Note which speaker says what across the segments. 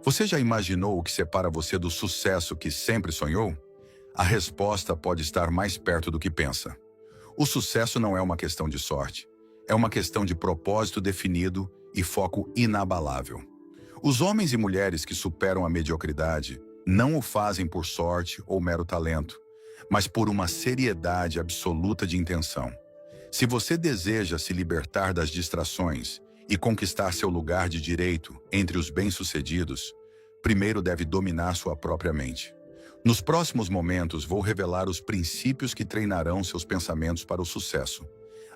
Speaker 1: Você já imaginou o que separa você do sucesso que sempre sonhou? A resposta pode estar mais perto do que pensa. O sucesso não é uma questão de sorte. É uma questão de propósito definido e foco inabalável. Os homens e mulheres que superam a mediocridade não o fazem por sorte ou mero talento, mas por uma seriedade absoluta de intenção. Se você deseja se libertar das distrações e conquistar seu lugar de direito entre os bem-sucedidos, primeiro deve dominar sua própria mente. Nos próximos momentos vou revelar os princípios que treinarão seus pensamentos para o sucesso,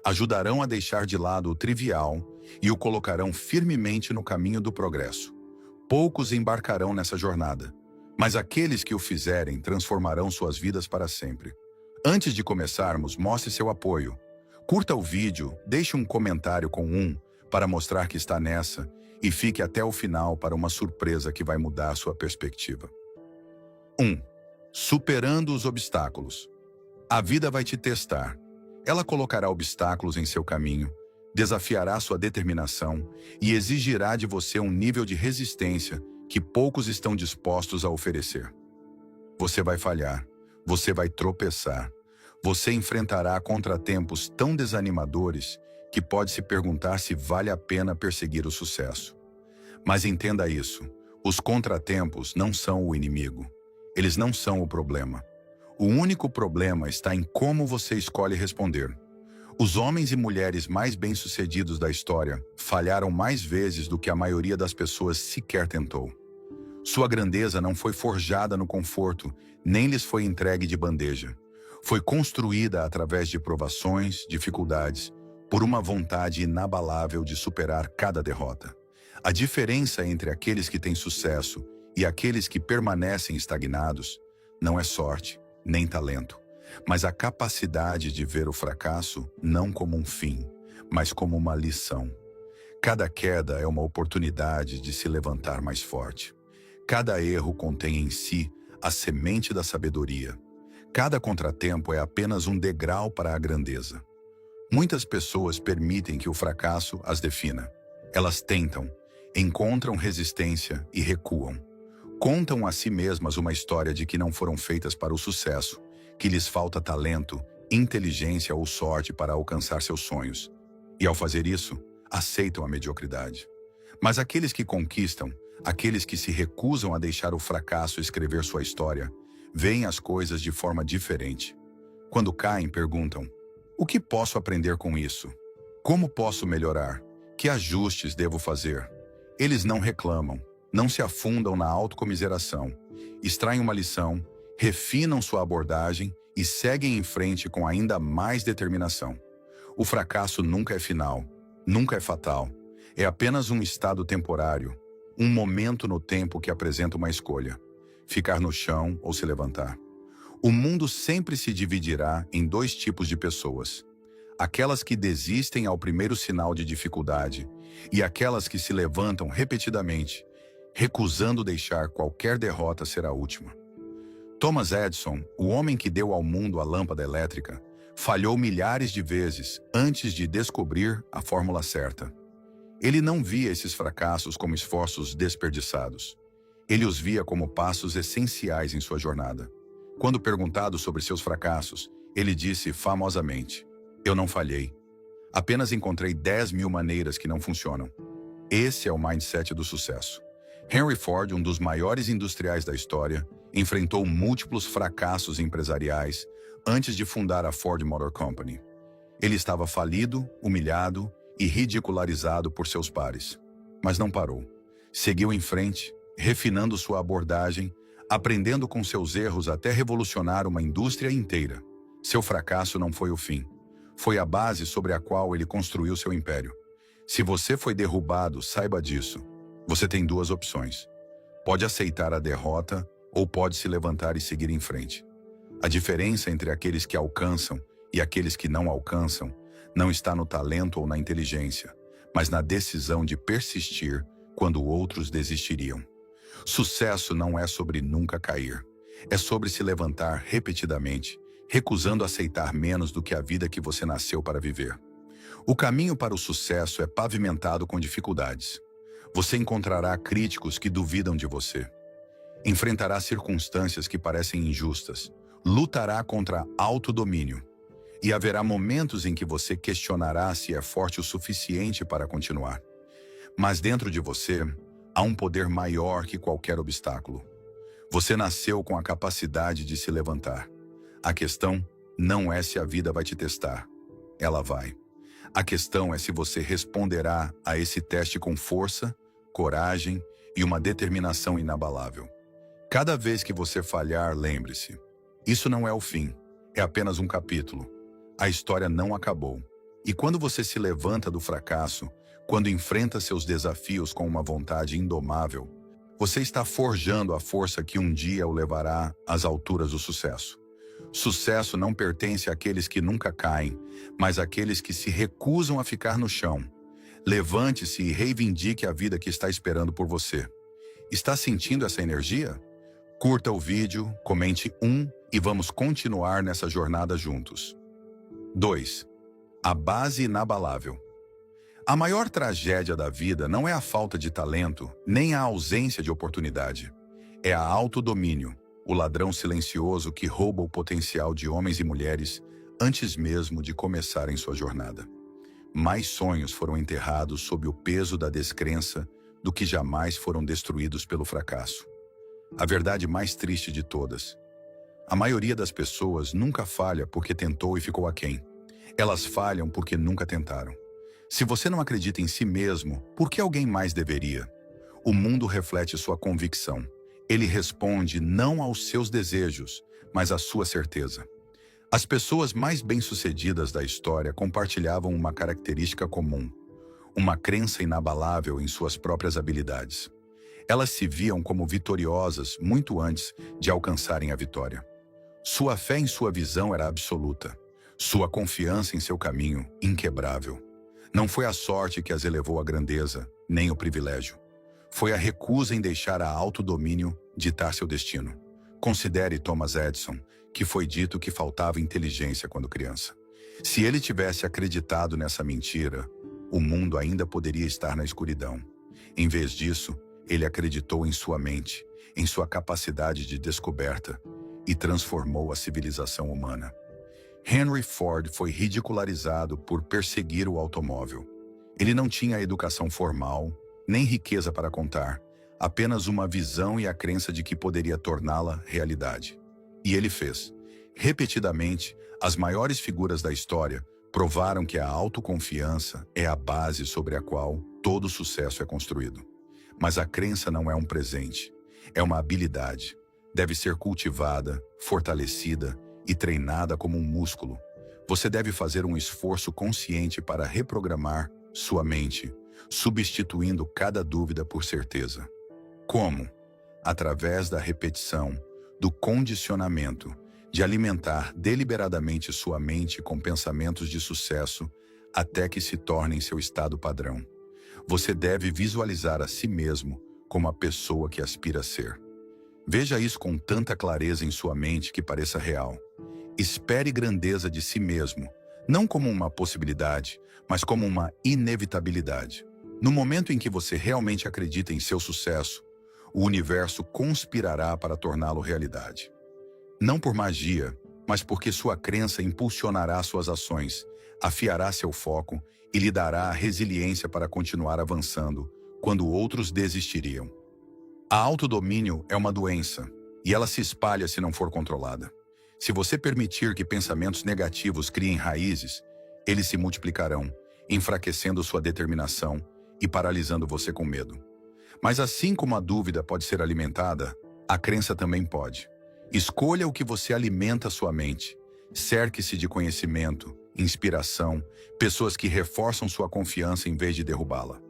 Speaker 1: ajudarão a deixar de lado o trivial e o colocarão firmemente no caminho do progresso. Poucos embarcarão nessa jornada, mas aqueles que o fizerem transformarão suas vidas para sempre. Antes de começarmos, mostre seu apoio. Curta o vídeo, deixe um comentário com para mostrar que está nessa e fique até o final para uma surpresa que vai mudar sua perspectiva. 1. Superando os obstáculos. A vida vai te testar. Ela colocará obstáculos em seu caminho, desafiará sua determinação e exigirá de você um nível de resistência que poucos estão dispostos a oferecer. Você vai falhar, você vai tropeçar, você enfrentará contratempos tão desanimadores que pode se perguntar se vale a pena perseguir o sucesso. Mas entenda isso, os contratempos não são o inimigo, eles não são o problema. O único problema está em como você escolhe responder. Os homens e mulheres mais bem-sucedidos da história falharam mais vezes do que a maioria das pessoas sequer tentou. Sua grandeza não foi forjada no conforto, nem lhes foi entregue de bandeja. Foi construída através de provações, dificuldades, por uma vontade inabalável de superar cada derrota. A diferença entre aqueles que têm sucesso e aqueles que permanecem estagnados não é sorte, nem talento, mas a capacidade de ver o fracasso não como um fim, mas como uma lição. Cada queda é uma oportunidade de se levantar mais forte. Cada erro contém em si a semente da sabedoria. Cada contratempo é apenas um degrau para a grandeza. Muitas pessoas permitem que o fracasso as defina. Elas tentam, encontram resistência e recuam. Contam a si mesmas uma história de que não foram feitas para o sucesso, que lhes falta talento, inteligência ou sorte para alcançar seus sonhos. E ao fazer isso, aceitam a mediocridade. Mas aqueles que conquistam, aqueles que se recusam a deixar o fracasso escrever sua história, veem as coisas de forma diferente. Quando caem, perguntam: o que posso aprender com isso? Como posso melhorar? Que ajustes devo fazer? Eles não reclamam, não se afundam na autocomiseração, extraem uma lição, refinam sua abordagem e seguem em frente com ainda mais determinação. O fracasso nunca é final, nunca é fatal. É apenas um estado temporário, um momento no tempo que apresenta uma escolha: ficar no chão ou se levantar. O mundo sempre se dividirá em dois tipos de pessoas: aquelas que desistem ao primeiro sinal de dificuldade e aquelas que se levantam repetidamente, recusando deixar qualquer derrota ser a última. Thomas Edison, o homem que deu ao mundo a lâmpada elétrica, falhou milhares de vezes antes de descobrir a fórmula certa. Ele não via esses fracassos como esforços desperdiçados. Ele os via como passos essenciais em sua jornada. Quando perguntado sobre seus fracassos, ele disse famosamente: eu não falhei. Apenas encontrei 10.000 maneiras que não funcionam. Esse é o mindset do sucesso. Henry Ford, um dos maiores industriais da história, enfrentou múltiplos fracassos empresariais antes de fundar a Ford Motor Company. Ele estava falido, humilhado e ridicularizado por seus pares. Mas não parou. Seguiu em frente, refinando sua abordagem, aprendendo com seus erros até revolucionar uma indústria inteira. Seu fracasso não foi o fim. Foi a base sobre a qual ele construiu seu império. Se você foi derrubado, saiba disso. Você tem duas opções. Pode aceitar a derrota ou pode se levantar e seguir em frente. A diferença entre aqueles que alcançam e aqueles que não alcançam não está no talento ou na inteligência, mas na decisão de persistir quando outros desistiriam. Sucesso não é sobre nunca cair. É sobre se levantar repetidamente, recusando aceitar menos do que a vida que você nasceu para viver. O caminho para o sucesso é pavimentado com dificuldades. Você encontrará críticos que duvidam de você. Enfrentará circunstâncias que parecem injustas. Lutará contra autodomínio. E haverá momentos em que você questionará se é forte o suficiente para continuar. Mas dentro de você, há um poder maior que qualquer obstáculo. Você nasceu com a capacidade de se levantar. A questão não é se a vida vai te testar. Ela vai. A questão é se você responderá a esse teste com força, coragem e uma determinação inabalável. Cada vez que você falhar, lembre-se. Isso não é o fim. É apenas um capítulo. A história não acabou. E quando você se levanta do fracasso, quando enfrenta seus desafios com uma vontade indomável, você está forjando a força que um dia o levará às alturas do sucesso. Sucesso não pertence àqueles que nunca caem, mas àqueles que se recusam a ficar no chão. Levante-se e reivindique a vida que está esperando por você. Está sentindo essa energia? Curta o vídeo, comente e vamos continuar nessa jornada juntos. 2. A base inabalável. A maior tragédia da vida não é a falta de talento, nem a ausência de oportunidade. É a autodomínio, o ladrão silencioso que rouba o potencial de homens e mulheres antes mesmo de começarem sua jornada. Mais sonhos foram enterrados sob o peso da descrença do que jamais foram destruídos pelo fracasso. A verdade mais triste de todas. A maioria das pessoas nunca falha porque tentou e ficou aquém. Elas falham porque nunca tentaram. Se você não acredita em si mesmo, por que alguém mais deveria? O mundo reflete sua convicção. Ele responde não aos seus desejos, mas à sua certeza. As pessoas mais bem-sucedidas da história compartilhavam uma característica comum: uma crença inabalável em suas próprias habilidades. Elas se viam como vitoriosas muito antes de alcançarem a vitória. Sua fé em sua visão era absoluta. Sua confiança em seu caminho, inquebrável. Não foi a sorte que as elevou à grandeza, nem o privilégio. Foi a recusa em deixar a autodomínio ditar seu destino. Considere Thomas Edison, que foi dito que faltava inteligência quando criança. Se ele tivesse acreditado nessa mentira, o mundo ainda poderia estar na escuridão. Em vez disso, ele acreditou em sua mente, em sua capacidade de descoberta e transformou a civilização humana. Henry Ford foi ridicularizado por perseguir o automóvel. Ele não tinha educação formal, nem riqueza para contar, apenas uma visão e a crença de que poderia torná-la realidade. E ele fez. Repetidamente, as maiores figuras da história provaram que a autoconfiança é a base sobre a qual todo sucesso é construído. Mas a crença não é um presente, é uma habilidade. Deve ser cultivada, fortalecida e treinada como um músculo. Você deve fazer um esforço consciente para reprogramar sua mente, substituindo cada dúvida por certeza. Como? Através da repetição, do condicionamento, de alimentar deliberadamente sua mente com pensamentos de sucesso até que se tornem seu estado padrão. Você deve visualizar a si mesmo como a pessoa que aspira a ser. Veja isso com tanta clareza em sua mente que pareça real. Espere grandeza de si mesmo, não como uma possibilidade, mas como uma inevitabilidade. No momento em que você realmente acredita em seu sucesso, o universo conspirará para torná-lo realidade. Não por magia, mas porque sua crença impulsionará suas ações, afiará seu foco e lhe dará a resiliência para continuar avançando quando outros desistiriam. A autodomínio é uma doença, e ela se espalha se não for controlada. Se você permitir que pensamentos negativos criem raízes, eles se multiplicarão, enfraquecendo sua determinação e paralisando você com medo. Mas assim como a dúvida pode ser alimentada, a crença também pode. Escolha o que você alimenta sua mente. Cerque-se de conhecimento, inspiração, pessoas que reforçam sua confiança em vez de derrubá-la.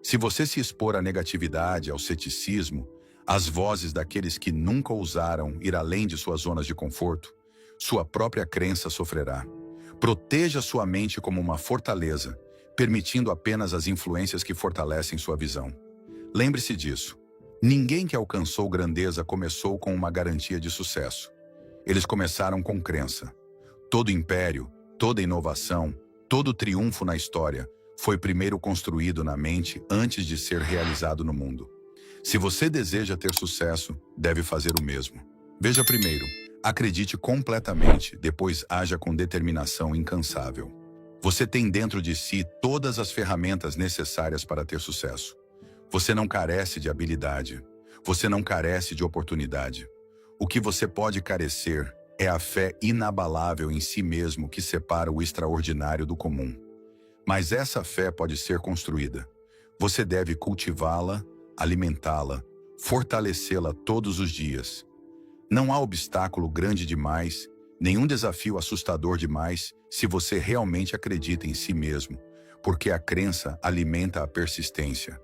Speaker 1: Se você se expor à negatividade, ao ceticismo, às vozes daqueles que nunca ousaram ir além de suas zonas de conforto, sua própria crença sofrerá. Proteja sua mente como uma fortaleza, permitindo apenas as influências que fortalecem sua visão. Lembre-se disso. Ninguém que alcançou grandeza começou com uma garantia de sucesso. Eles começaram com crença. Todo império, toda inovação, todo triunfo na história foi primeiro construído na mente antes de ser realizado no mundo. Se você deseja ter sucesso, deve fazer o mesmo. Veja primeiro, acredite completamente, depois haja com determinação incansável. Você tem dentro de si todas as ferramentas necessárias para ter sucesso. Você não carece de habilidade. Você não carece de oportunidade. O que você pode carecer é a fé inabalável em si mesmo que separa o extraordinário do comum. Mas essa fé pode ser construída. Você deve cultivá-la, alimentá-la, fortalecê-la todos os dias. Não há obstáculo grande demais, nenhum desafio assustador demais, se você realmente acredita em si mesmo, porque a crença alimenta a persistência.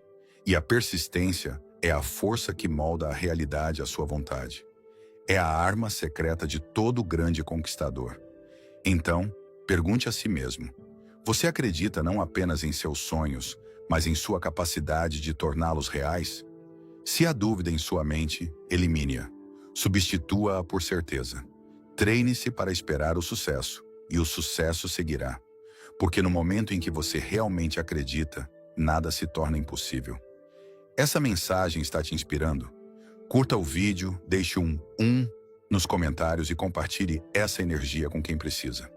Speaker 1: E a persistência é a força que molda a realidade à sua vontade. É a arma secreta de todo grande conquistador. Então, pergunte a si mesmo: você acredita não apenas em seus sonhos, mas em sua capacidade de torná-los reais? Se há dúvida em sua mente, elimine-a. Substitua-a por certeza. Treine-se para esperar o sucesso, e o sucesso seguirá. Porque no momento em que você realmente acredita, nada se torna impossível. Essa mensagem está te inspirando? Curta o vídeo, deixe um nos comentários e compartilhe essa energia com quem precisa.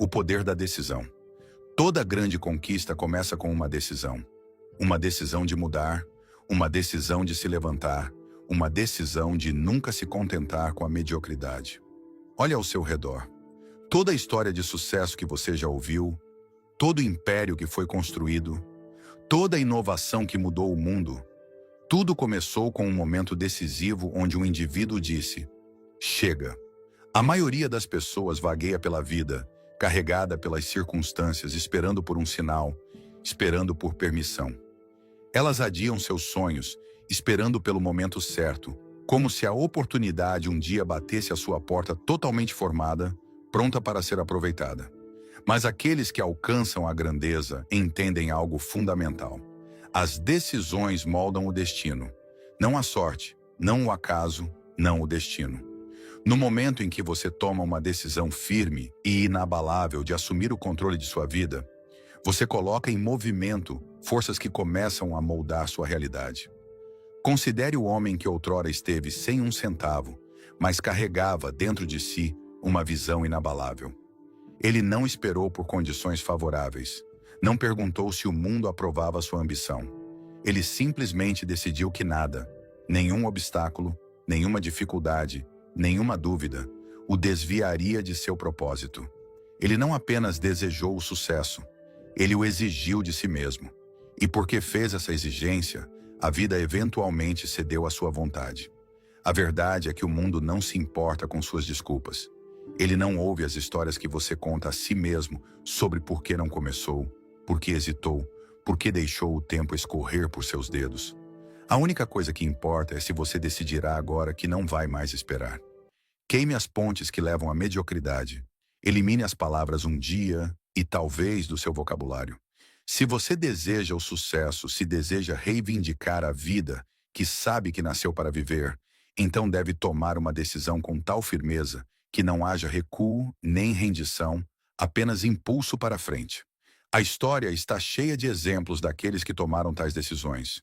Speaker 1: O poder da decisão. Toda grande conquista começa com uma decisão. Uma decisão de mudar, uma decisão de se levantar, uma decisão de nunca se contentar com a mediocridade. Olhe ao seu redor. Toda a história de sucesso que você já ouviu, todo o império que foi construído, toda a inovação que mudou o mundo, tudo começou com um momento decisivo onde um indivíduo disse: chega. A maioria das pessoas vagueia pela vida, carregada pelas circunstâncias, esperando por um sinal, esperando por permissão. Elas adiam seus sonhos, esperando pelo momento certo, como se a oportunidade um dia batesse à sua porta totalmente formada, pronta para ser aproveitada. Mas aqueles que alcançam a grandeza entendem algo fundamental. As decisões moldam o destino. Não a sorte, não o acaso, não o destino. No momento em que você toma uma decisão firme e inabalável de assumir o controle de sua vida, você coloca em movimento forças que começam a moldar sua realidade. Considere o homem que outrora esteve sem um centavo, mas carregava dentro de si uma visão inabalável. Ele não esperou por condições favoráveis. Não perguntou se o mundo aprovava sua ambição. Ele simplesmente decidiu que nada, nenhum obstáculo, nenhuma dificuldade, nenhuma dúvida, o desviaria de seu propósito. Ele não apenas desejou o sucesso, ele o exigiu de si mesmo. E porque fez essa exigência, a vida eventualmente cedeu à sua vontade. A verdade é que o mundo não se importa com suas desculpas. Ele não ouve as histórias que você conta a si mesmo sobre por que não começou, por que hesitou, por que deixou o tempo escorrer por seus dedos. A única coisa que importa é se você decidirá agora que não vai mais esperar. Queime as pontes que levam à mediocridade. Elimine as palavras um dia e talvez do seu vocabulário. Se você deseja o sucesso, se deseja reivindicar a vida que sabe que nasceu para viver, então deve tomar uma decisão com tal firmeza que não haja recuo nem rendição, apenas impulso para frente. A história está cheia de exemplos daqueles que tomaram tais decisões.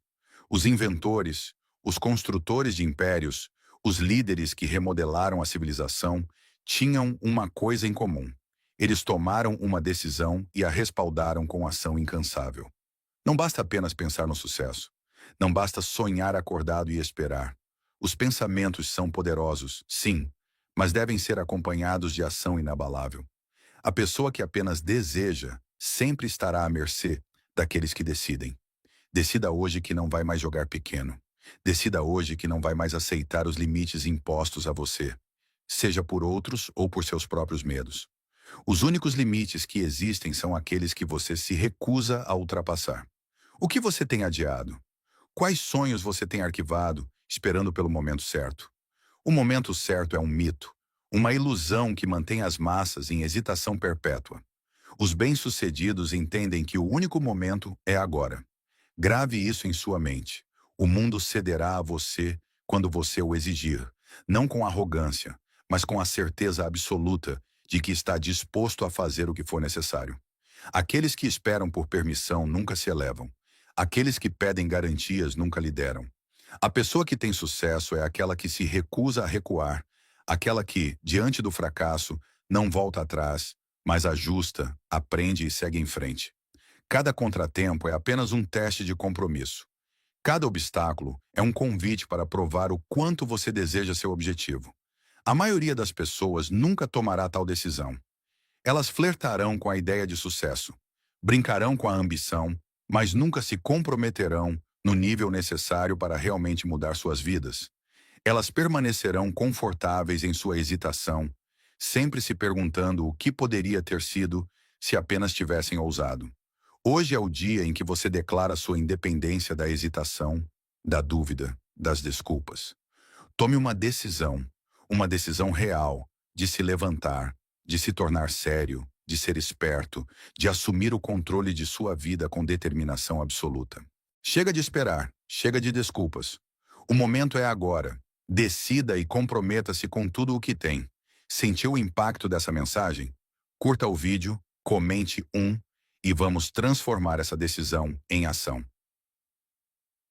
Speaker 1: Os inventores, os construtores de impérios, os líderes que remodelaram a civilização tinham uma coisa em comum. Eles tomaram uma decisão e a respaldaram com ação incansável. Não basta apenas pensar no sucesso. Não basta sonhar acordado e esperar. Os pensamentos são poderosos, sim, mas devem ser acompanhados de ação inabalável. A pessoa que apenas deseja sempre estará à mercê daqueles que decidem. Decida hoje que não vai mais jogar pequeno. Decida hoje que não vai mais aceitar os limites impostos a você, seja por outros ou por seus próprios medos. Os únicos limites que existem são aqueles que você se recusa a ultrapassar. O que você tem adiado? Quais sonhos você tem arquivado, esperando pelo momento certo? O momento certo é um mito, uma ilusão que mantém as massas em hesitação perpétua. Os bem-sucedidos entendem que o único momento é agora. Grave isso em sua mente. O mundo cederá a você quando você o exigir, não com arrogância, mas com a certeza absoluta de que está disposto a fazer o que for necessário. Aqueles que esperam por permissão nunca se elevam. Aqueles que pedem garantias nunca lideram. A pessoa que tem sucesso é aquela que se recusa a recuar, aquela que, diante do fracasso, não volta atrás, mas ajusta, aprende e segue em frente. Cada contratempo é apenas um teste de compromisso. Cada obstáculo é um convite para provar o quanto você deseja seu objetivo. A maioria das pessoas nunca tomará tal decisão. Elas flertarão com a ideia de sucesso, brincarão com a ambição, mas nunca se comprometerão no nível necessário para realmente mudar suas vidas. Elas permanecerão confortáveis em sua hesitação, sempre se perguntando o que poderia ter sido se apenas tivessem ousado. Hoje é o dia em que você declara sua independência da hesitação, da dúvida, das desculpas. Tome uma decisão real, de se levantar, de se tornar sério, de ser esperto, de assumir o controle de sua vida com determinação absoluta. Chega de esperar, chega de desculpas. O momento é agora. Decida e comprometa-se com tudo o que tem. Sentiu o impacto dessa mensagem? Curta o vídeo, comente e vamos transformar essa decisão em ação.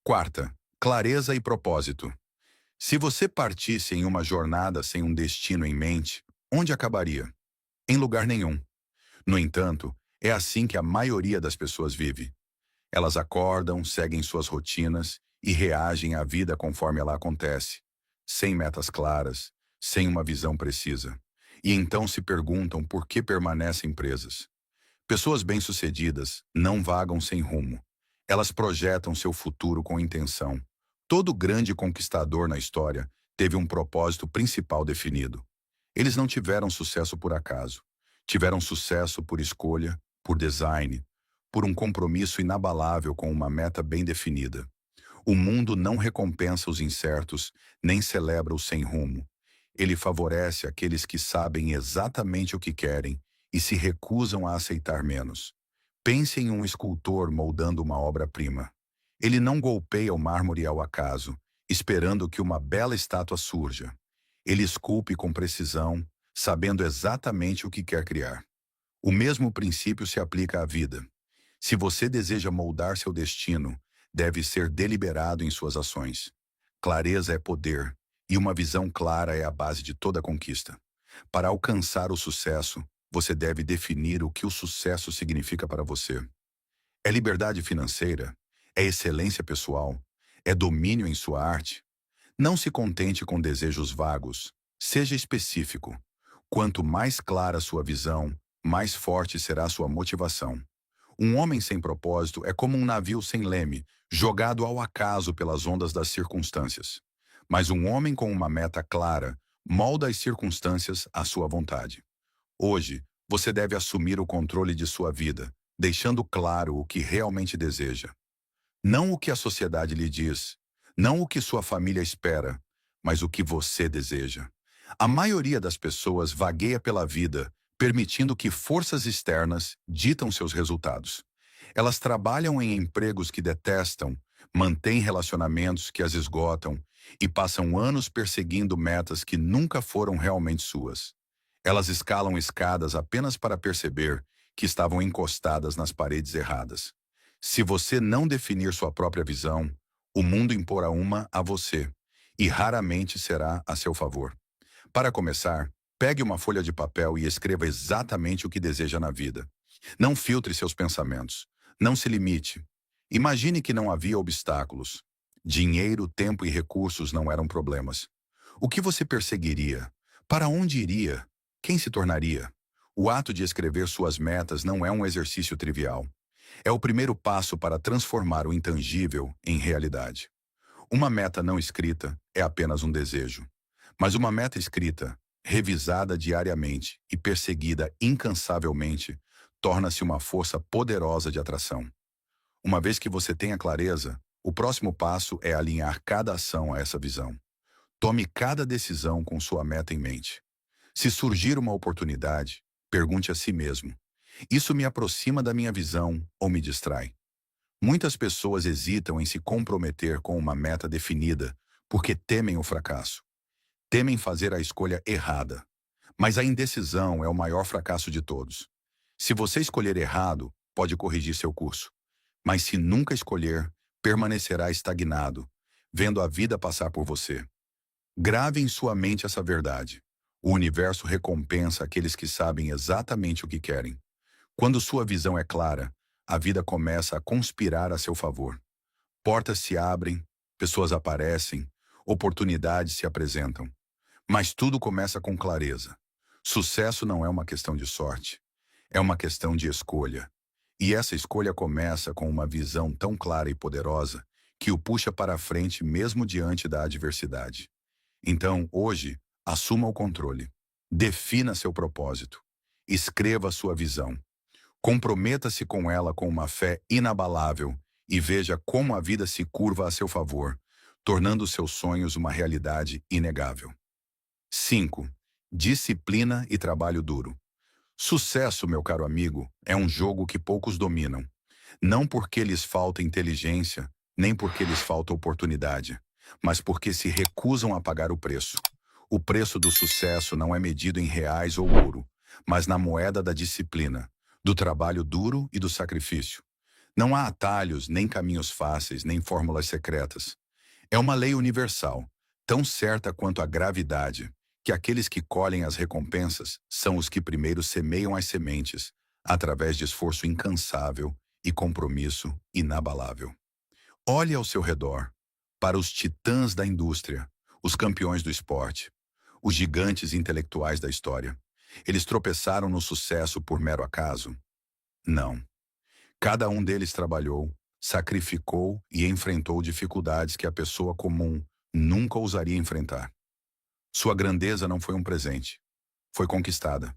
Speaker 1: Quarta, clareza e propósito. Se você partisse em uma jornada sem um destino em mente, onde acabaria? Em lugar nenhum. No entanto, é assim que a maioria das pessoas vive. Elas acordam, seguem suas rotinas e reagem à vida conforme ela acontece, sem metas claras, sem uma visão precisa. E então se perguntam por que permanecem presas. Pessoas bem-sucedidas não vagam sem rumo. Elas projetam seu futuro com intenção. Todo grande conquistador na história teve um propósito principal definido. Eles não tiveram sucesso por acaso. Tiveram sucesso por escolha, por design, por um compromisso inabalável com uma meta bem definida. O mundo não recompensa os incertos, nem celebra os sem rumo. Ele favorece aqueles que sabem exatamente o que querem e se recusam a aceitar menos. Pense em um escultor moldando uma obra-prima. Ele não golpeia o mármore ao acaso, esperando que uma bela estátua surja. Ele esculpe com precisão, sabendo exatamente o que quer criar. O mesmo princípio se aplica à vida. Se você deseja moldar seu destino, deve ser deliberado em suas ações. Clareza é poder, e uma visão clara é a base de toda conquista. Para alcançar o sucesso, você deve definir o que o sucesso significa para você. É liberdade financeira? É excelência pessoal? É domínio em sua arte? Não se contente com desejos vagos. Seja específico. Quanto mais clara sua visão, mais forte será sua motivação. Um homem sem propósito é como um navio sem leme, jogado ao acaso pelas ondas das circunstâncias. Mas um homem com uma meta clara molda as circunstâncias à sua vontade. Hoje, você deve assumir o controle de sua vida, deixando claro o que realmente deseja. Não o que a sociedade lhe diz, não o que sua família espera, mas o que você deseja. A maioria das pessoas vagueia pela vida, permitindo que forças externas ditam seus resultados. Elas trabalham em empregos que detestam, mantêm relacionamentos que as esgotam e passam anos perseguindo metas que nunca foram realmente suas. Elas escalam escadas apenas para perceber que estavam encostadas nas paredes erradas. Se você não definir sua própria visão, o mundo imporá uma a você, e raramente será a seu favor. Para começar, pegue uma folha de papel e escreva exatamente o que deseja na vida. Não filtre seus pensamentos. Não se limite. Imagine que não havia obstáculos. Dinheiro, tempo e recursos não eram problemas. O que você perseguiria? Para onde iria? Quem se tornaria? O ato de escrever suas metas não é um exercício trivial. É o primeiro passo para transformar o intangível em realidade. Uma meta não escrita é apenas um desejo. Mas uma meta escrita, revisada diariamente e perseguida incansavelmente, torna-se uma força poderosa de atração. Uma vez que você tenha clareza, o próximo passo é alinhar cada ação a essa visão. Tome cada decisão com sua meta em mente. Se surgir uma oportunidade, pergunte a si mesmo: isso me aproxima da minha visão ou me distrai? Muitas pessoas hesitam em se comprometer com uma meta definida porque temem o fracasso. Temem fazer a escolha errada. Mas a indecisão é o maior fracasso de todos. Se você escolher errado, pode corrigir seu curso. Mas se nunca escolher, permanecerá estagnado, vendo a vida passar por você. Grave em sua mente essa verdade. O universo recompensa aqueles que sabem exatamente o que querem. Quando sua visão é clara, a vida começa a conspirar a seu favor. Portas se abrem, pessoas aparecem, oportunidades se apresentam. Mas tudo começa com clareza. Sucesso não é uma questão de sorte, é uma questão de escolha. E essa escolha começa com uma visão tão clara e poderosa que o puxa para a frente mesmo diante da adversidade. Então, hoje, assuma o controle. Defina seu propósito. Escreva sua visão. Comprometa-se com ela com uma fé inabalável e veja como a vida se curva a seu favor, tornando seus sonhos uma realidade inegável. 5. Disciplina e trabalho duro. Sucesso, meu caro amigo, é um jogo que poucos dominam. Não porque lhes falta inteligência, nem porque lhes falta oportunidade, mas porque se recusam a pagar o preço. O preço do sucesso não é medido em reais ou ouro, mas na moeda da disciplina, do trabalho duro e do sacrifício. Não há atalhos, nem caminhos fáceis, nem fórmulas secretas. É uma lei universal, tão certa quanto a gravidade, que aqueles que colhem as recompensas são os que primeiro semeiam as sementes, através de esforço incansável e compromisso inabalável. Olhe ao seu redor, para os titãs da indústria, os campeões do esporte, os gigantes intelectuais da história. Eles tropeçaram no sucesso por mero acaso? Não. Cada um deles trabalhou, sacrificou e enfrentou dificuldades que a pessoa comum nunca ousaria enfrentar. Sua grandeza não foi um presente, foi conquistada.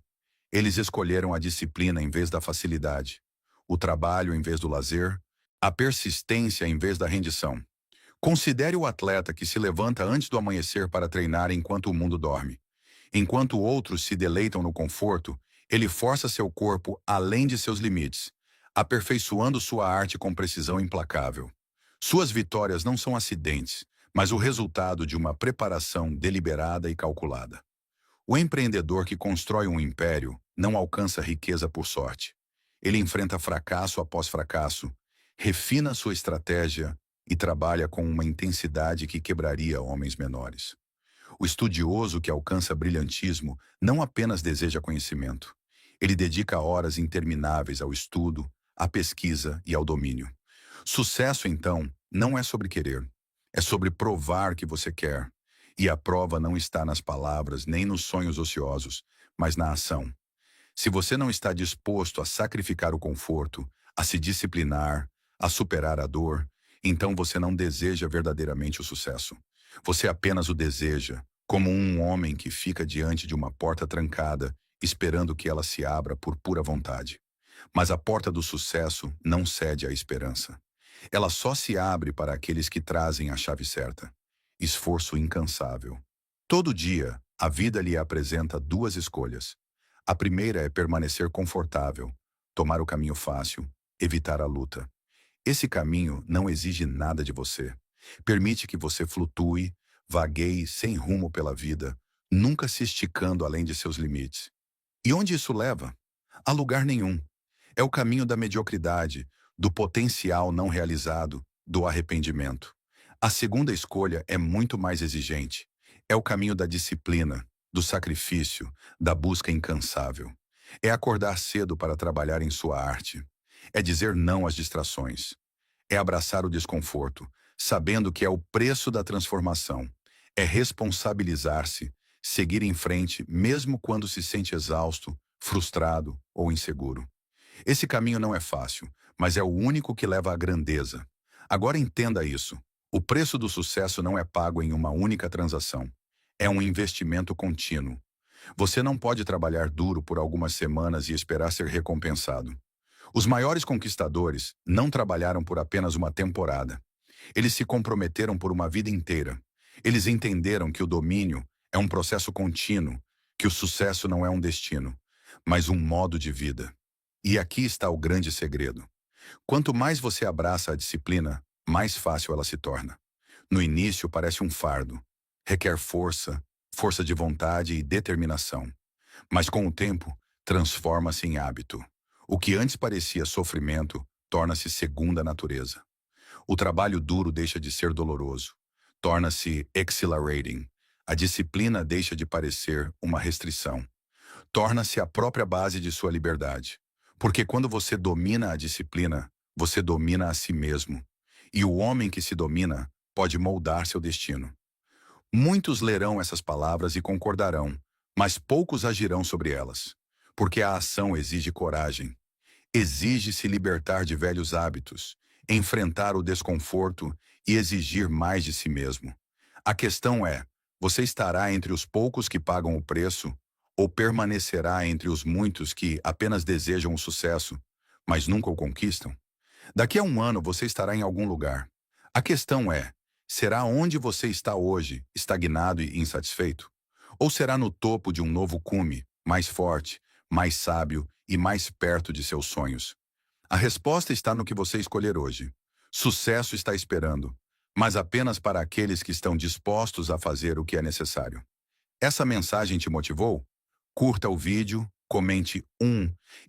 Speaker 1: Eles escolheram a disciplina em vez da facilidade, o trabalho em vez do lazer, a persistência em vez da rendição. Considere o atleta que se levanta antes do amanhecer para treinar enquanto o mundo dorme. Enquanto outros se deleitam no conforto, ele força seu corpo além de seus limites, aperfeiçoando sua arte com precisão implacável. Suas vitórias não são acidentes, mas o resultado de uma preparação deliberada e calculada. O empreendedor que constrói um império não alcança riqueza por sorte. Ele enfrenta fracasso após fracasso, refina sua estratégia e trabalha com uma intensidade que quebraria homens menores. O estudioso que alcança brilhantismo não apenas deseja conhecimento. Ele dedica horas intermináveis ao estudo, à pesquisa e ao domínio. Sucesso, então, não é sobre querer. É sobre provar que você quer. E a prova não está nas palavras nem nos sonhos ociosos, mas na ação. Se você não está disposto a sacrificar o conforto, a se disciplinar, a superar a dor, então você não deseja verdadeiramente o sucesso. Você apenas o deseja, como um homem que fica diante de uma porta trancada, esperando que ela se abra por pura vontade. Mas a porta do sucesso não cede à esperança. Ela só se abre para aqueles que trazem a chave certa. Esforço incansável. Todo dia, a vida lhe apresenta duas escolhas. A primeira é permanecer confortável, tomar o caminho fácil, evitar a luta. Esse caminho não exige nada de você. Permite que você flutue, vagueie sem rumo pela vida, nunca se esticando além de seus limites. E onde isso leva? A lugar nenhum. É o caminho da mediocridade, do potencial não realizado, do arrependimento. A segunda escolha é muito mais exigente. É o caminho da disciplina, do sacrifício, da busca incansável. É acordar cedo para trabalhar em sua arte. É dizer não às distrações. É abraçar o desconforto, sabendo que é o preço da transformação. É responsabilizar-se, seguir em frente mesmo quando se sente exausto, frustrado ou inseguro. Esse caminho não é fácil, mas é o único que leva à grandeza. Agora entenda isso. O preço do sucesso não é pago em uma única transação. É um investimento contínuo. Você não pode trabalhar duro por algumas semanas e esperar ser recompensado. Os maiores conquistadores não trabalharam por apenas uma temporada. Eles se comprometeram por uma vida inteira. Eles entenderam que o domínio é um processo contínuo, que o sucesso não é um destino, mas um modo de vida. E aqui está o grande segredo. Quanto mais você abraça a disciplina, mais fácil ela se torna. No início parece um fardo. Requer força, força de vontade e determinação. Mas com o tempo, transforma-se em hábito. O que antes parecia sofrimento torna-se segunda natureza. O trabalho duro deixa de ser doloroso, torna-se exhilarating. A disciplina deixa de parecer uma restrição, torna-se a própria base de sua liberdade. Porque quando você domina a disciplina, você domina a si mesmo. E o homem que se domina pode moldar seu destino. Muitos lerão essas palavras e concordarão, mas poucos agirão sobre elas. Porque a ação exige coragem. Exige se libertar de velhos hábitos, enfrentar o desconforto e exigir mais de si mesmo. A questão é, você estará entre os poucos que pagam o preço ou permanecerá entre os muitos que apenas desejam o sucesso, mas nunca o conquistam? Daqui a um ano você estará em algum lugar. A questão é, será onde você está hoje, estagnado e insatisfeito? Ou será no topo de um novo cume, mais forte, mais sábio e mais perto de seus sonhos? A resposta está no que você escolher hoje. Sucesso está esperando, mas apenas para aqueles que estão dispostos a fazer o que é necessário. Essa mensagem te motivou? Curta o vídeo, comente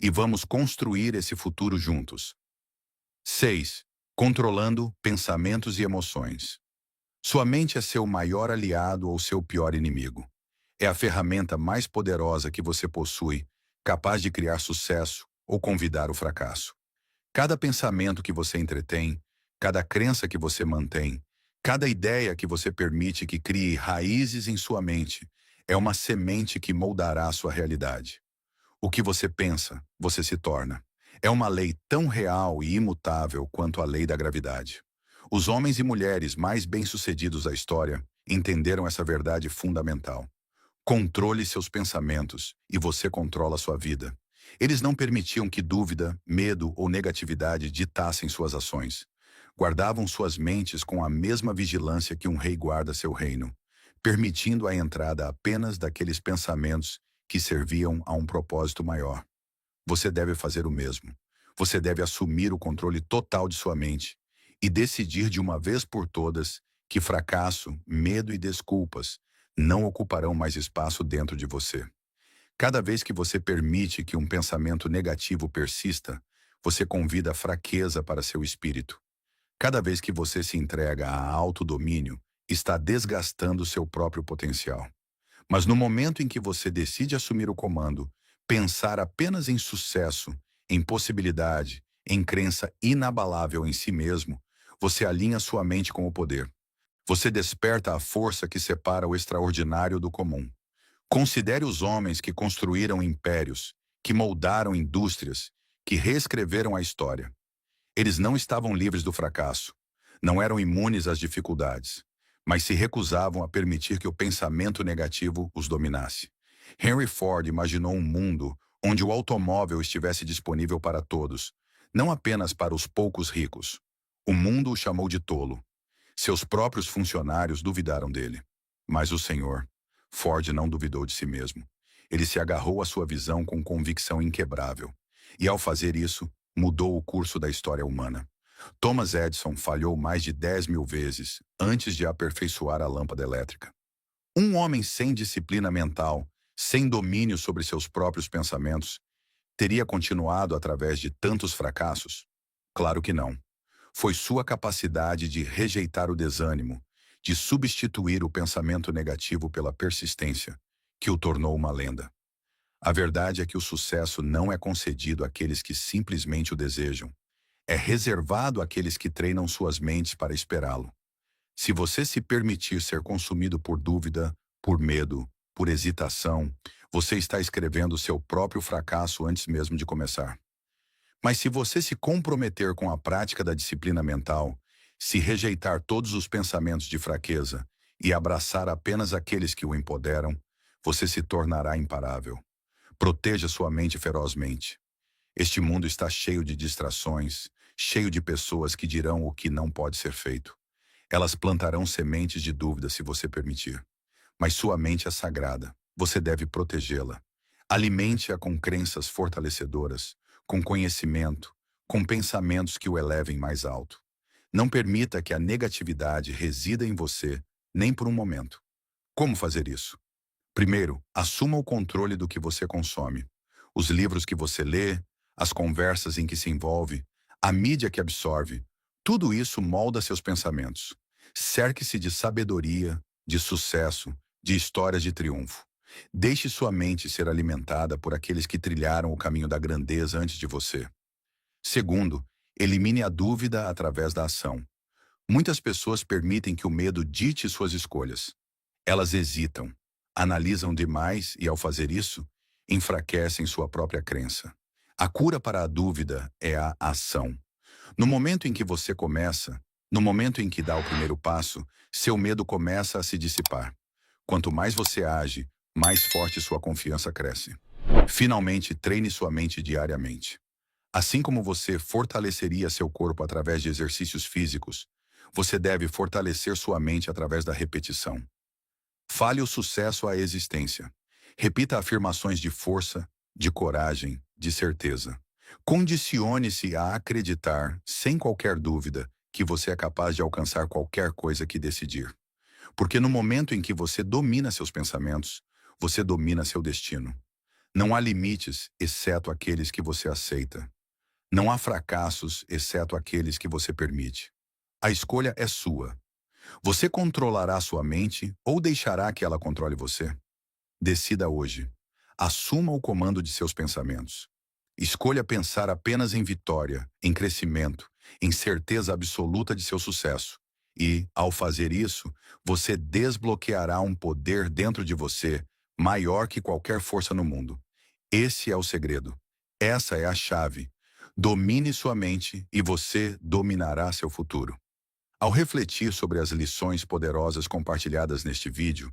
Speaker 1: e vamos construir esse futuro juntos. 6. Controlando pensamentos e emoções. Sua mente é seu maior aliado ou seu pior inimigo. É a ferramenta mais poderosa que você possui, capaz de criar sucesso ou convidar o fracasso. Cada pensamento que você entretém, cada crença que você mantém, cada ideia que você permite que crie raízes em sua mente, é uma semente que moldará a sua realidade. O que você pensa, você se torna. É uma lei tão real e imutável quanto a lei da gravidade. Os homens e mulheres mais bem-sucedidos da história entenderam essa verdade fundamental. Controle seus pensamentos e você controla sua vida. Eles não permitiam que dúvida, medo ou negatividade ditassem suas ações. Guardavam suas mentes com a mesma vigilância que um rei guarda seu reino, permitindo a entrada apenas daqueles pensamentos que serviam a um propósito maior. Você deve fazer o mesmo. Você deve assumir o controle total de sua mente e decidir de uma vez por todas que fracasso, medo e desculpas não ocuparão mais espaço dentro de você. Cada vez que você permite que um pensamento negativo persista, você convida a fraqueza para seu espírito. Cada vez que você se entrega a autodomínio, está desgastando seu próprio potencial. Mas no momento em que você decide assumir o comando, pensar apenas em sucesso, em possibilidade, em crença inabalável em si mesmo, você alinha sua mente com o poder. Você desperta a força que separa o extraordinário do comum. Considere os homens que construíram impérios, que moldaram indústrias, que reescreveram a história. Eles não estavam livres do fracasso, não eram imunes às dificuldades, mas se recusavam a permitir que o pensamento negativo os dominasse. Henry Ford imaginou um mundo onde o automóvel estivesse disponível para todos, não apenas para os poucos ricos. O mundo o chamou de tolo. Seus próprios funcionários duvidaram dele. Mas o Senhor, Ford, não duvidou de si mesmo. Ele se agarrou à sua visão com convicção inquebrável. E ao fazer isso, mudou o curso da história humana. Thomas Edison falhou mais de 10.000 vezes antes de aperfeiçoar a lâmpada elétrica. Um homem sem disciplina mental, sem domínio sobre seus próprios pensamentos, teria continuado através de tantos fracassos? Claro que não. Foi sua capacidade de rejeitar o desânimo, de substituir o pensamento negativo pela persistência, que o tornou uma lenda. A verdade é que o sucesso não é concedido àqueles que simplesmente o desejam. É reservado àqueles que treinam suas mentes para esperá-lo. Se você se permitir ser consumido por dúvida, por medo, por hesitação, você está escrevendo seu próprio fracasso antes mesmo de começar. Mas se você se comprometer com a prática da disciplina mental, se rejeitar todos os pensamentos de fraqueza e abraçar apenas aqueles que o empoderam, você se tornará imparável. Proteja sua mente ferozmente. Este mundo está cheio de distrações, cheio de pessoas que dirão o que não pode ser feito. Elas plantarão sementes de dúvida se você permitir. Mas sua mente é sagrada. Você deve protegê-la. Alimente-a com crenças fortalecedoras, com conhecimento, com pensamentos que o elevem mais alto. Não permita que a negatividade resida em você, nem por um momento. Como fazer isso? Primeiro, assuma o controle do que você consome. Os livros que você lê, as conversas em que se envolve, a mídia que absorve, tudo isso molda seus pensamentos. Cerque-se de sabedoria, de sucesso, de histórias de triunfo. Deixe sua mente ser alimentada por aqueles que trilharam o caminho da grandeza antes de você. Segundo, elimine a dúvida através da ação. Muitas pessoas permitem que o medo dite suas escolhas. Elas hesitam, analisam demais e, ao fazer isso, enfraquecem sua própria crença. A cura para a dúvida é a ação. No momento em que você começa, no momento em que dá o primeiro passo, seu medo começa a se dissipar. Quanto mais você age, mais forte sua confiança cresce. Finalmente, treine sua mente diariamente. Assim como você fortaleceria seu corpo através de exercícios físicos, você deve fortalecer sua mente através da repetição. Fale o sucesso à existência. Repita afirmações de força, de coragem, de certeza. Condicione-se a acreditar, sem qualquer dúvida, que você é capaz de alcançar qualquer coisa que decidir. Porque no momento em que você domina seus pensamentos, você domina seu destino. Não há limites, exceto aqueles que você aceita. Não há fracassos, exceto aqueles que você permite. A escolha é sua. Você controlará sua mente ou deixará que ela controle você? Decida hoje. Assuma o comando de seus pensamentos. Escolha pensar apenas em vitória, em crescimento, em certeza absoluta de seu sucesso. E, ao fazer isso, você desbloqueará um poder dentro de você maior que qualquer força no mundo. Esse é o segredo. Essa é a chave. Domine sua mente e você dominará seu futuro. Ao refletir sobre as lições poderosas compartilhadas neste vídeo,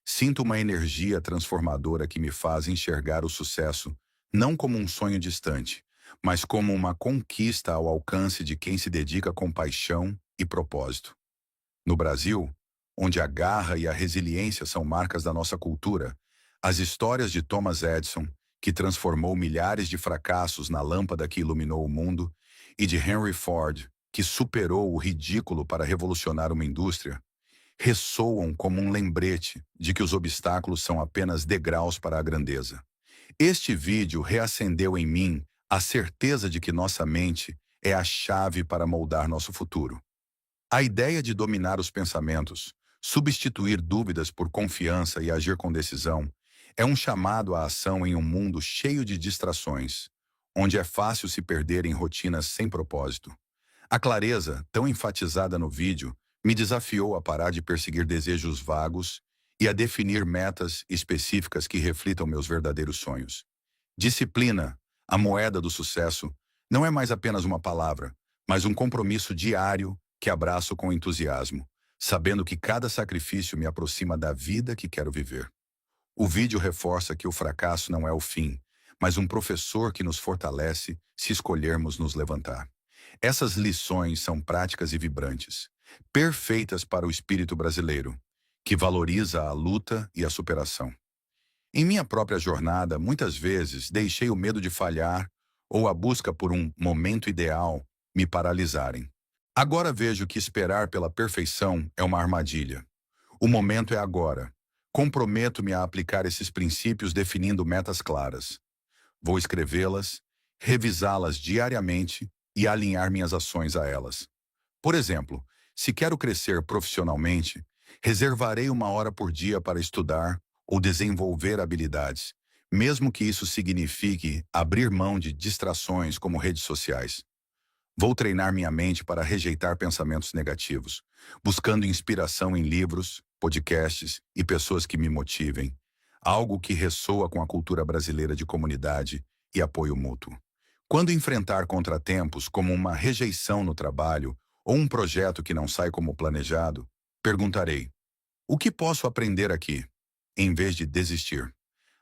Speaker 1: sinto uma energia transformadora que me faz enxergar o sucesso não como um sonho distante, mas como uma conquista ao alcance de quem se dedica com paixão e propósito. No Brasil, onde a garra e a resiliência são marcas da nossa cultura, as histórias de Thomas Edison, que transformou milhares de fracassos na lâmpada que iluminou o mundo, e de Henry Ford, que superou o ridículo para revolucionar uma indústria, ressoam como um lembrete de que os obstáculos são apenas degraus para a grandeza. Este vídeo reacendeu em mim a certeza de que nossa mente é a chave para moldar nosso futuro. A ideia de dominar os pensamentos, substituir dúvidas por confiança e agir com decisão, é um chamado à ação em um mundo cheio de distrações, onde é fácil se perder em rotinas sem propósito. A clareza, tão enfatizada no vídeo, me desafiou a parar de perseguir desejos vagos e a definir metas específicas que reflitam meus verdadeiros sonhos. Disciplina, a moeda do sucesso, não é mais apenas uma palavra, mas um compromisso diário que abraço com entusiasmo, sabendo que cada sacrifício me aproxima da vida que quero viver. O vídeo reforça que o fracasso não é o fim, mas um professor que nos fortalece se escolhermos nos levantar. Essas lições são práticas e vibrantes, perfeitas para o espírito brasileiro, que valoriza a luta e a superação. Em minha própria jornada, muitas vezes deixei o medo de falhar ou a busca por um momento ideal me paralisarem. Agora vejo que esperar pela perfeição é uma armadilha. O momento é agora. Comprometo-me a aplicar esses princípios definindo metas claras. Vou escrevê-las, revisá-las diariamente e alinhar minhas ações a elas. Por exemplo, se quero crescer profissionalmente, reservarei 1 hora por dia para estudar ou desenvolver habilidades, mesmo que isso signifique abrir mão de distrações como redes sociais. Vou treinar minha mente para rejeitar pensamentos negativos, buscando inspiração em livros, podcasts e pessoas que me motivem, algo que ressoa com a cultura brasileira de comunidade e apoio mútuo. Quando enfrentar contratempos como uma rejeição no trabalho ou um projeto que não sai como planejado, perguntarei: o que posso aprender aqui? Em vez de desistir.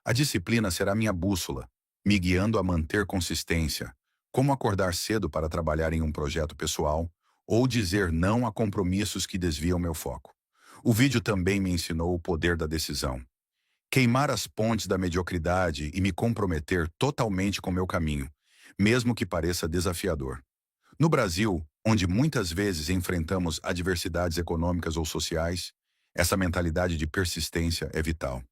Speaker 1: A disciplina será minha bússola, me guiando a manter consistência, como acordar cedo para trabalhar em um projeto pessoal ou dizer não a compromissos que desviam meu foco. O vídeo também me ensinou o poder da decisão. Queimar as pontes da mediocridade e me comprometer totalmente com meu caminho, mesmo que pareça desafiador. No Brasil, onde muitas vezes enfrentamos adversidades econômicas ou sociais, essa mentalidade de persistência é vital.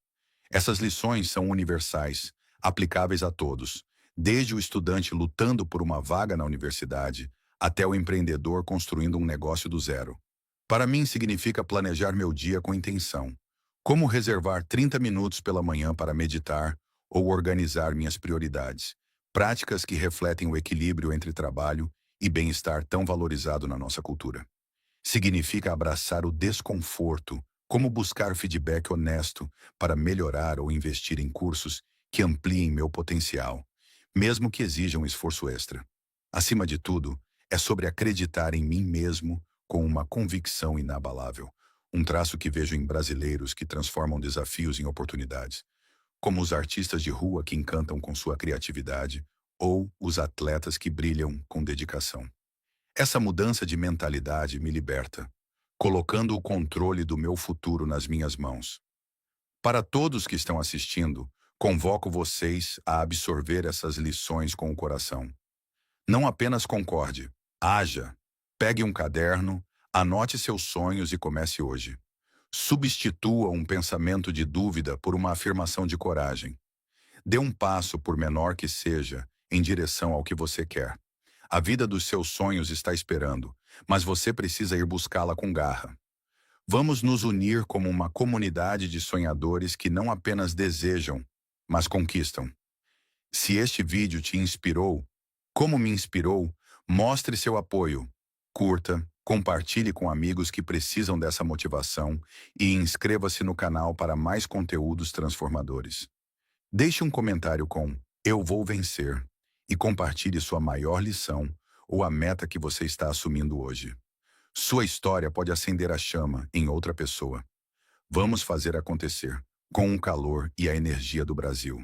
Speaker 1: Essas lições são universais, aplicáveis a todos, desde o estudante lutando por uma vaga na universidade até o empreendedor construindo um negócio do zero. Para mim, significa planejar meu dia com intenção. Como reservar 30 minutos pela manhã para meditar ou organizar minhas prioridades. Práticas que refletem o equilíbrio entre trabalho e bem-estar tão valorizado na nossa cultura. Significa abraçar o desconforto, como buscar feedback honesto para melhorar ou investir em cursos que ampliem meu potencial, mesmo que exijam esforço extra. Acima de tudo, é sobre acreditar em mim mesmo com uma convicção inabalável, um traço que vejo em brasileiros que transformam desafios em oportunidades, como os artistas de rua que encantam com sua criatividade ou os atletas que brilham com dedicação. Essa mudança de mentalidade me liberta, colocando o controle do meu futuro nas minhas mãos. Para todos que estão assistindo, convoco vocês a absorver essas lições com o coração. Não apenas concorde, haja. Pegue um caderno, anote seus sonhos e comece hoje. Substitua um pensamento de dúvida por uma afirmação de coragem. Dê um passo, por menor que seja, em direção ao que você quer. A vida dos seus sonhos está esperando, mas você precisa ir buscá-la com garra. Vamos nos unir como uma comunidade de sonhadores que não apenas desejam, mas conquistam. Se este vídeo te inspirou, como me inspirou, mostre seu apoio. Curta, compartilhe com amigos que precisam dessa motivação e inscreva-se no canal para mais conteúdos transformadores. Deixe um comentário com "Eu vou vencer" e compartilhe sua maior lição ou a meta que você está assumindo hoje. Sua história pode acender a chama em outra pessoa. Vamos fazer acontecer, com o calor e a energia do Brasil.